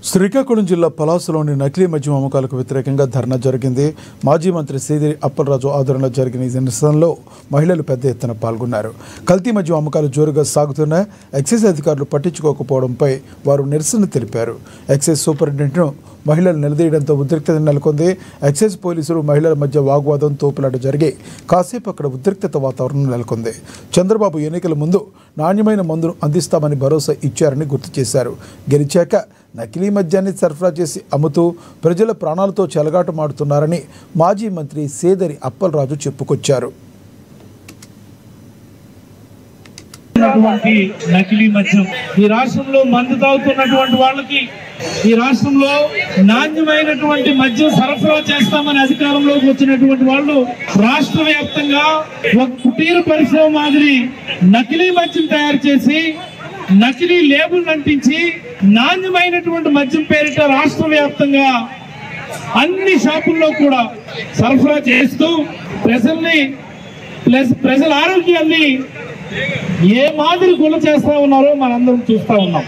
శ్రీకాకుళం జిల్లా పలాసలోని నకిలీ మద్యం అమ్మకాలకు వ్యతిరేకంగా ధర్నా జరిగింది. మాజీ మంత్రి సీదిరి అప్పలరాజు ఆధ్వర్యంలో జరిగిన ఈ నిరసనలో మహిళలు పెద్ద ఎత్తున పాల్గొన్నారు. కల్తీ మద్యం అమ్మకాలు జోరుగా సాగుతున్న ఎక్సైజ్ అధికారులు పట్టించుకోకపోవడంపై వారు నిరసన తెలిపారు. ఎక్సైజ్ సూపరింటెండెంట్ను మహిళలు నిలదీయడంతో ఉద్రిక్తత నెలకొంది. ఎక్సైజ్ పోలీసులు మహిళల మధ్య వాగ్వాదం, తోపులాట జరిగి కాసేపు అక్కడ ఉద్రిక్తత వాతావరణం నెలకొంది. చంద్రబాబు ఎన్నికల ముందు నాణ్యమైన మందును అందిస్తామని భరోసా ఇచ్చారని గుర్తు చేశారు. గెలిచాక నకిలీ మద్యాన్ని సరఫరా చేసి అమ్ముతూ ప్రజల ప్రాణాలతో చెలగాటమాడుతున్నారని మాజీ మంత్రి సీదిరి అప్పలరాజు చెప్పుకొచ్చారు. నకిలీ మద్యం ఈ రాష్ట్రంలో మందు తాగుతున్నటువంటి వాళ్ళకి ఈ రాష్ట్రంలో నాణ్యమైనటువంటి మద్యం సరఫరా చేస్తామని అధికారంలోకి వచ్చినటువంటి వాళ్ళు రాష్ట్ర వ్యాప్తంగా ఒక కుటీర పరిశ్రమ మాదిరి నకిలీ మద్యం తయారు చేసి నకిలీ లేబుల్ అంటించి నాణ్యమైనటువంటి మద్యం పేరిట రాష్ట్ర వ్యాప్తంగా అన్ని షాపుల్లో కూడా సరఫరా చేస్తూ ప్రజల ఆరోగ్యాన్ని ఏ మాదిరి గుణ చేస్తా ఉన్నారో మనందరం చూస్తా ఉన్నాం.